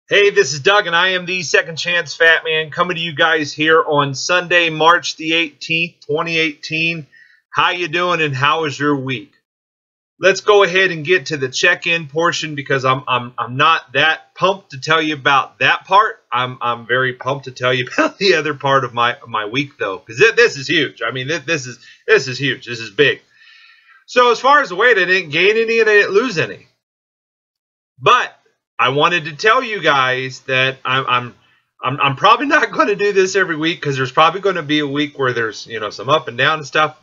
Hey, this is Doug, and I am the Second Chance Fat Man coming to you guys here on Sunday, March the 18th, 2018. How you doing, and how was your week? Let's go ahead and get to the check-in portion because I'm not that pumped to tell you about that part. I'm very pumped to tell you about the other part of my week though, because this is huge. I mean, this is huge. This is big. So as far as the weight, I didn't gain any and I didn't lose any, but I wanted to tell you guys that I'm probably not going to do this every week because there's probably going to be a week where there's some up and down and stuff.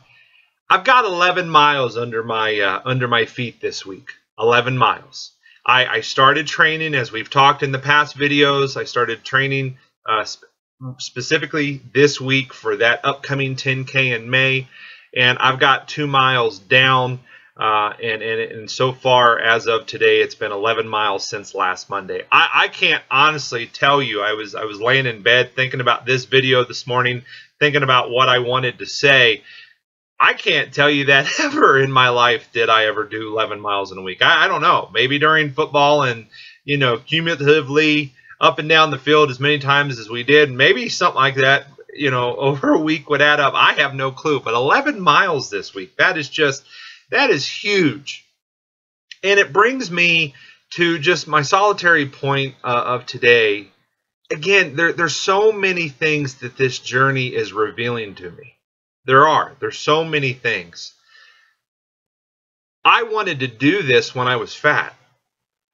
I've got 11 miles under my feet this week. 11 miles. I started training, as we've talked in the past videos. I started training specifically this week for that upcoming 10K in May, and I've got 2 miles down. And so far, as of today, it's been 11 miles since last Monday. I can't honestly tell you. I was laying in bed thinking about this video this morning, thinking about what I wanted to say. I can't tell you that ever in my life did I ever do 11 miles in a week. I don't know. Maybe during football and, cumulatively up and down the field as many times as we did. Maybe something like that, over a week would add up. I have no clue. But 11 miles this week, that is huge. And it brings me to just my solitary point of today. Again, there's so many things that this journey is revealing to me. There's so many things. I wanted to do this when I was fat.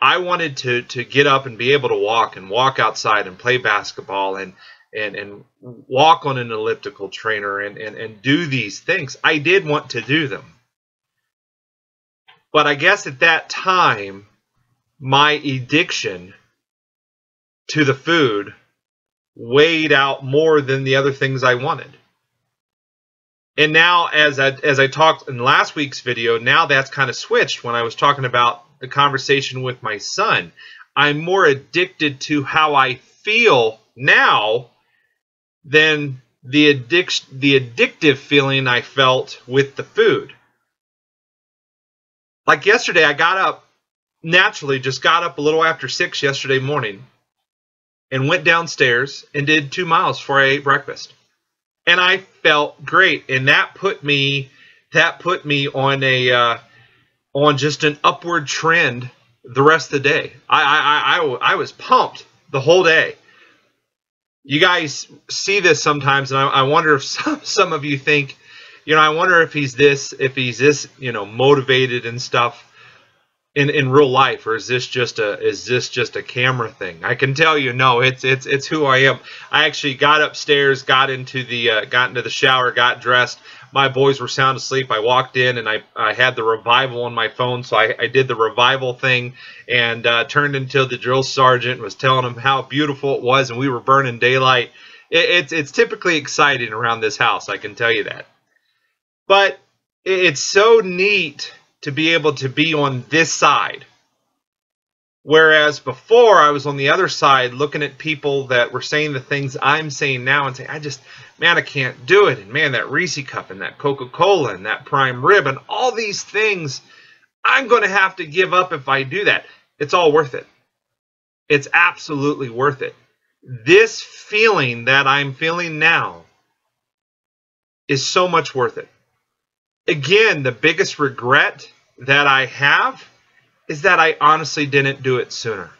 I wanted to get up and be able to walk outside and play basketball and walk on an elliptical trainer and do these things. I did want to do them. But I guess at that time, my addiction to the food weighed out more than the other things I wanted. And now, as I talked in last week's video, now that's kind of switched when I was talking about the conversation with my son. I'm more addicted to how I feel now than the addictive feeling I felt with the food. Like yesterday, I got up, just got up a little after 6 yesterday morning and went downstairs and did 2 miles before I ate breakfast. And I felt great, and that put me on just an upward trend the rest of the day. I was pumped the whole day. You guys see this sometimes, and I wonder if some of you think, I wonder if he's this motivated and stuff in real life, or is this just a camera thing? I can tell you, no, it's who I am. I actually got upstairs, got into the shower, got dressed. My boys were sound asleep. I walked in and I had the revival on my phone, so I did the revival thing and turned into the drill sergeant and was telling them how beautiful it was, and we were burning daylight. It's typically exciting around this house, I can tell you that. But it's so neat to be able to be on this side. Whereas before I was on the other side looking at people that were saying the things I'm saying now and saying, I can't do it. And man, that Reese cup and that Coca-Cola and that prime rib and all these things, I'm going to have to give up if I do that. It's all worth it. It's absolutely worth it. This feeling that I'm feeling now is so much worth it. Again, the biggest regret that I have is that I honestly didn't do it sooner.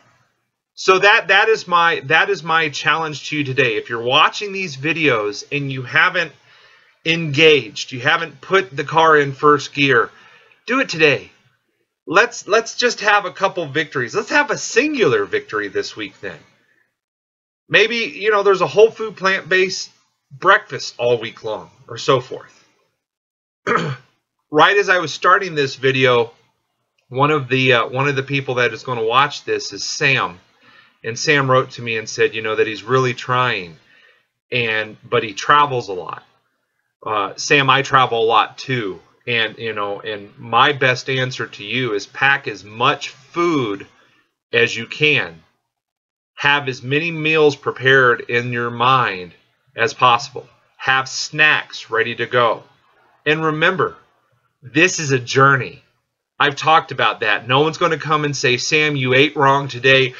So that is my challenge to you today. If you're watching these videos and you haven't engaged, you haven't put the car in first gear, do it today. Let's just have a couple victories. Let's have a singular victory this week then. Maybe, there's a whole food plant-based breakfast all week long or so forth. Right as I was starting this video, one of the people that is going to watch this is Sam, and Sam wrote to me and said, that he's really trying, but he travels a lot. Sam, I travel a lot too, and my best answer to you is pack as much food as you can. Have as many meals prepared in your mind as possible. Have snacks ready to go. And remember, this is a journey. I've talked about that. No one's going to come and say, Sam, you ate wrong today.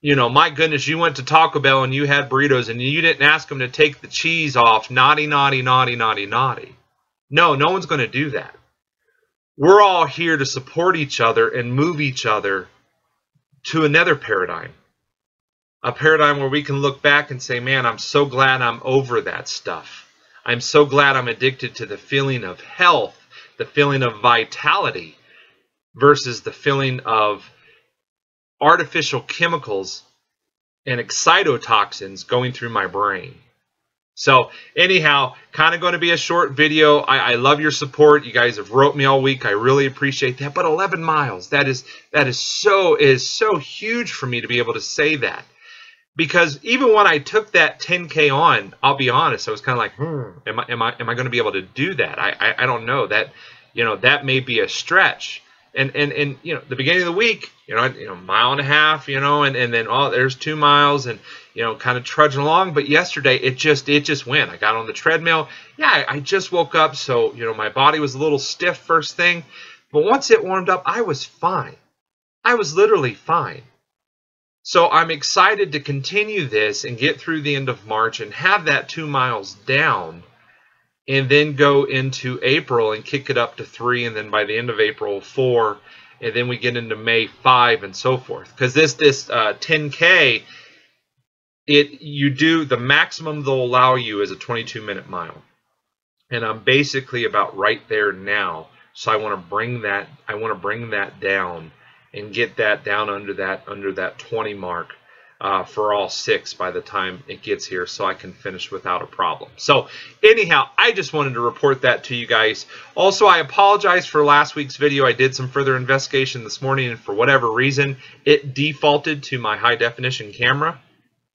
You know, my goodness, you went to Taco Bell and you had burritos and you didn't ask them to take the cheese off. Naughty, naughty, naughty, naughty, naughty. No, no one's going to do that. We're all here to support each other and move each other to another paradigm. A paradigm where we can look back and say, man, I'm so glad I'm over that stuff. I'm so glad I'm addicted to the feeling of health, the feeling of vitality, versus the feeling of artificial chemicals and excitotoxins going through my brain. So anyhow, kind of going to be a short video. I love your support. You guys have wrote me all week. I really appreciate that. But 11 miles, that is so huge for me to be able to say that. Because even when I took that 10K on, I'll be honest, I was kind of like, am I going to be able to do that? I don't know. That, you know, that may be a stretch. And you know, the beginning of the week, you know, mile and a half, you know, and then there's 2 miles, and you know, kind of trudging along. But yesterday it just went. I got on the treadmill. Yeah, I just woke up, so you know, my body was a little stiff first thing, but once it warmed up, I was fine. I was literally fine. So I'm excited to continue this and get through the end of March and have that 2 miles down, and then go into April and kick it up to 3, and then by the end of April 4, and then we get into May 5, and so forth. Because this 10K, you do the maximum they'll allow you is a 22-minute mile, and I'm basically about right there now. So I want to bring that down and get that down under that 20 mark. For all 6 by the time it gets here, so I can finish without a problem. So anyhow, I just wanted to report that to you guys. Also, I apologize for last week's video. I did some further investigation this morning, and for whatever reason, it defaulted to my high definition camera.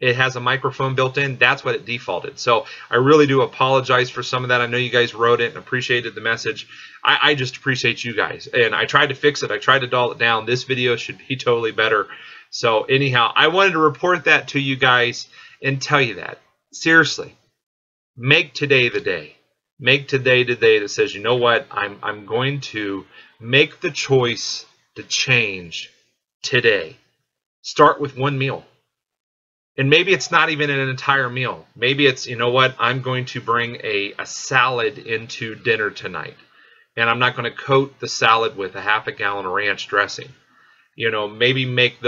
It has a microphone built in. That's what it defaulted. So I really do apologize for some of that. I know you guys wrote it and appreciated the message. I just appreciate you guys. And I tried to fix it. I tried to dull it down. This video should be totally better. So anyhow, I wanted to report that to you guys and tell you that. Seriously, make today the day. Make today the day that says, you know what, I'm going to make the choice to change today. Start with one meal. And maybe it's not even an entire meal. Maybe it's, you know what, I'm going to bring a salad into dinner tonight. And I'm not going to coat the salad with a half a gallon of ranch dressing. You know, maybe make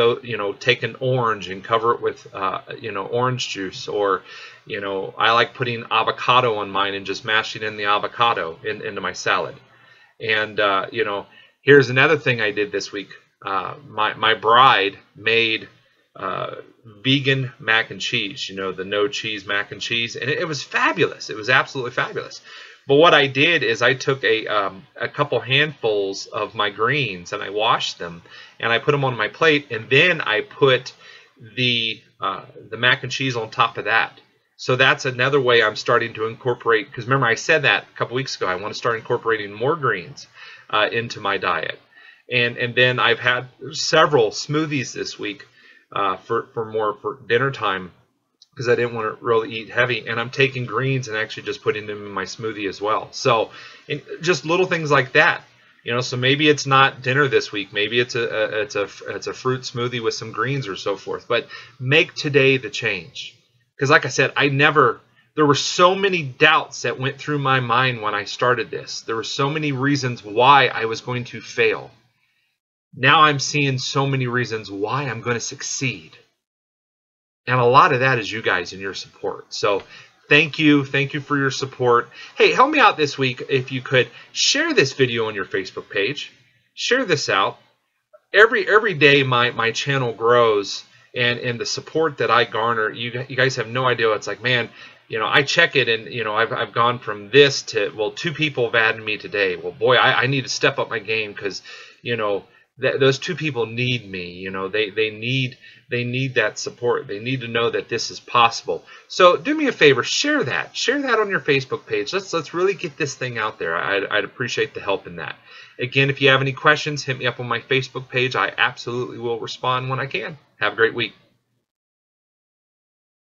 take an orange and cover it with, orange juice. Or, you know, I like putting avocado on mine and just mashing in the avocado into my salad. And, you know, here's another thing I did this week. My bride made vegan mac and cheese, you know, the no cheese mac and cheese. And it was fabulous. It was absolutely fabulous. But what I did is I took a couple handfuls of my greens and I washed them and I put them on my plate, and then I put the mac and cheese on top of that. So that's another way I'm starting to incorporate, because remember I said that a couple weeks ago, I want to start incorporating more greens into my diet. And then I've had several smoothies this week for dinner time, because I didn't want to really eat heavy, and I'm taking greens and actually just putting them in my smoothie as well. So just little things like that, you know. So maybe it's not dinner this week. Maybe it's a fruit smoothie with some greens or so forth. But make today the change, because like I said, there were so many doubts that went through my mind when I started this. There were so many reasons why I was going to fail. Now I'm seeing so many reasons why I'm going to succeed. And a lot of that is you guys and your support. So thank you. Thank you for your support. Hey, help me out this week if you could. Share this video on your Facebook page. Share this out. Every day my channel grows, and the support that I garner, you guys have no idea. It's like, man, you know, I check it, and you know, I've gone from this to, well, 2 people have added me today. Well, boy, I need to step up my game, because you know, those 2 people need me. You know, they need that support. They need to know that this is possible. So do me a favor, share that on your Facebook page. Let's really get this thing out there. I'd appreciate the help in that. Again, if you have any questions, hit me up on my Facebook page. I absolutely will respond when I can. Have a great week.